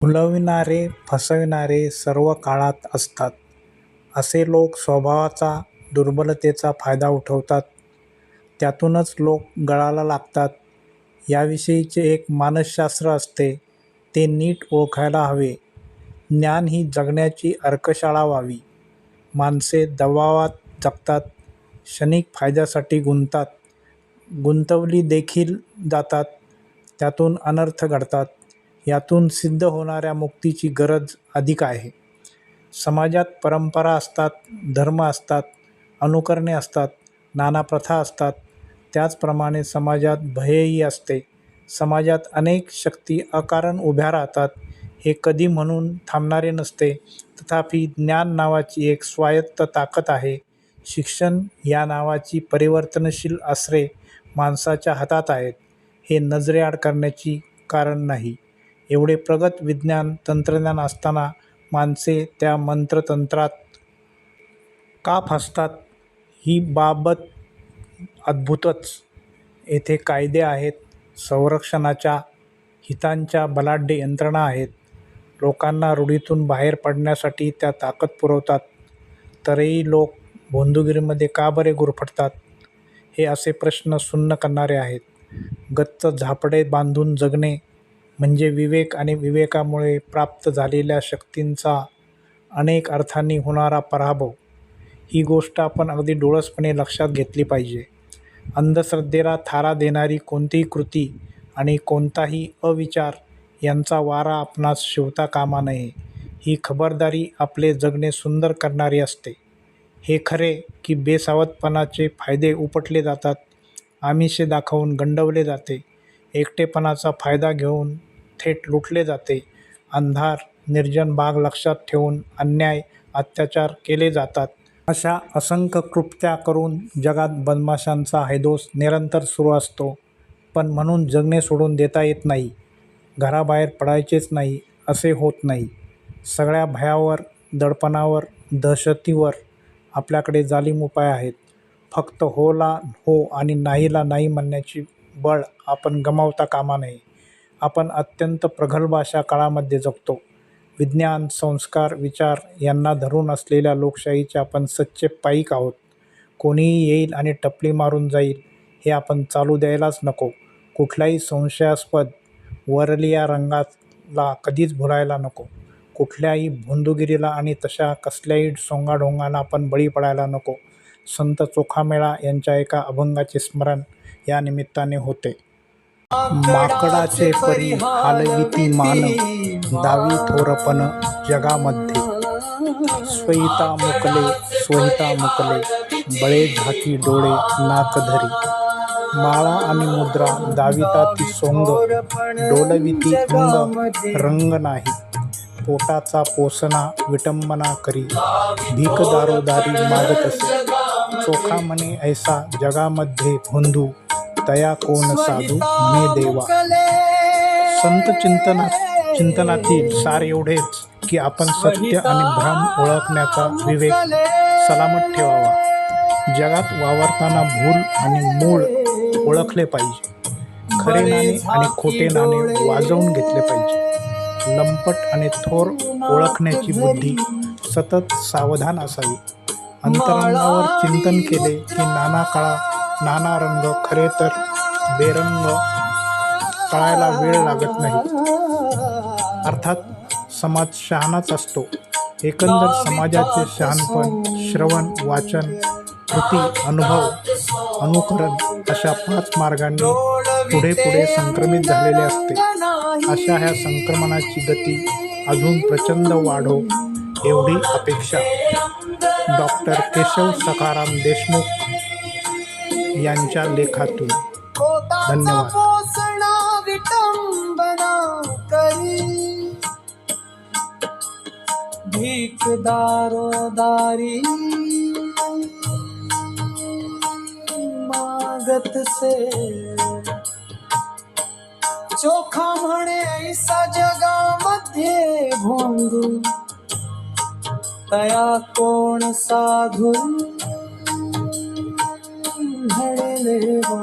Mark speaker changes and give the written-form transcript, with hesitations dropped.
Speaker 1: भुलविणारे, फसविणारे सर्व काळात असतात. असे लोक स्वभावाचा, दुर्बलतेचा फायदा उठवतात. त्यातूनच लोक गळाला लागतात. याविषयीचे एक मानसशास्त्र असते, ते नीट ओळखायला हवे. ज्ञान ही जगण्याची अर्कशाळा व्हावी. माणसे दबावात जगतात, क्षणिक फायद्यासाठी गुंततात, गुंतवली देखील जातात, त्यातून अनर्थ घडतात. यातून सिद्ध होणाऱ्या मुक्तीची गरज अधिक आहे. समाजात परंपरा असतात, धर्म असतात, अनुकरणे असतात, नाना प्रथा असतात. त्याचप्रमाणे समाजात भयही असते. समाजात अनेक शक्ती अकारण उभ्या राहतात. हे कधी म्हणून थांबणारे नसते. तथापि ज्ञान नावाची एक स्वायत्त ताकद आहे. शिक्षण या नावाची परिवर्तनशील अस्त्रे माणसाच्या हातात आहेत. हे नजरेआड करण्याची कारण नाही. एवढे प्रगत विज्ञान तंत्रज्ञान असताना माणसे त्या मंत्रतंत्रात का फसतात, ही बाबत अद्भुतच. येथे कायदे आहेत, संरक्षणाच्या, हितांच्या बलाढ्य यंत्रणा आहेत. लोकांना रूढीतून बाहेर पडण्यासाठी त्या ताकद पुरवतात. तरीही लोक भोंदूगिरीमध्ये का बरे गुरफटतात? हे असे प्रश्न सुन्न करणारे आहेत. गच्च झापडे बांधून जगणे म्हणजे विवेक आणि विवेकामुळे प्राप्त झालेल्या शक्तींचा अनेक अर्थांनी होणारा पराभव. ही गोष्ट आपण अगदी डोळसपणे लक्षात घेतली पाहिजे. अंधश्रद्धेला थारा देणारी कोणतीही कृती आणि कोणताही अविचार यांचा वारा आपणास शिवता कामा नये. ही खबरदारी आपले जगणे सुंदर करणारी असते. हे खरे की बेसावधपणाचे फायदे उपटले जातात, आमिषे दाखवून गंडवले जाते, एकटेपणाचा फायदा घेऊन थेट लुटले जाते, अंधार निर्जन भाग लक्षात ठेवून अन्याय अत्याचार केले जातात. अशा असंख्य कृत्या करून जगात बदमाशांचा हैदोस निरंतर सुरू असतो. पण म्हणून जगणे सोडून देता येत नाही, घराबाहेर पडायचेच नाही असे होत नाही. सगळ्या भयावर, दडपणावर, दहशतीवर आपल्याकडे जालीम उपाय आहेत. फक्त होला हो आणि नाहीला नाही म्हणण्याची बळ आपण गमावता कामा नये. आपण अत्यंत प्रगल्भ अशा काळामध्ये जगतो. विज्ञान, संस्कार, विचार यांना धरून असलेल्या लोकशाहीचे आपण सच्चे पाईक आहोत. कोणीही येईल आणि टपली मारून जाईल हे आपण चालू द्यायलाच नको. कुठल्याही संशयास्पद वरलिया रंगाला कधीच भुलायला नको. कुठल्याही भोंदूगिरीला आणि तशा कसल्याही सोंगाढोंगाला आपण बळी पडायला नको. संत चोखामेळा यांच्या एका अभंगाचे स्मरण या निमित्ताने होते. माकडाचे परी हालविती मान, दावी थोरपण जगामध्ये. स्वहिता मुकले, स्वहिता मुकले, बळे झाकी डोळे नाक धरी. माळा आणि मुद्रा दाविता ती सोंग, डोलविती अंग रंग नाही. पोटाचा पोसणा विटंबना करी, भीक दारोदारी मागत असे. चोखा म्हणे ऐसा जगामध्ये भोंदू, तया कोण साधू म्हणे देवा. संत चिंतनातील सार एवढेच की आपण सत्य आणि भ्रम ओळखण्याचा विवेक सलामत ठेवावा. जगात वावरताना भूल आणि मूळ ओळखले पाहिजे. खरे नाणे आणि खोटे नाणे वाजवून घेतले पाहिजे. लंपट आणि थोर ओळखण्याची बुद्धी सतत सावधान असावी. अंतरंगावर चिंतन केले की नाना काळा नाना रंग, खरे तर बेरंग कळायला वेळ लागत नाही. अर्थात समाज शहाणाच असतो. एकंदर समाजाचे शहाणपण श्रवण, वाचन, कृती, अनुभव, अनुकरण अशा 5 मार्गांनी पुढे पुढे संक्रमित झालेले असते. अशा ह्या संक्रमणाची गती अजून प्रचंड वाढो एवढी अपेक्षा. डॉक्टर केशव सखाराम देशमुख यांच्या लेखातून. धन्यवाद.
Speaker 2: भीक दारोदारी मागत से. चोखा म्हणे ऐसा जगामध्ये भोंदू, तया कोण साधू म्हणे देवा.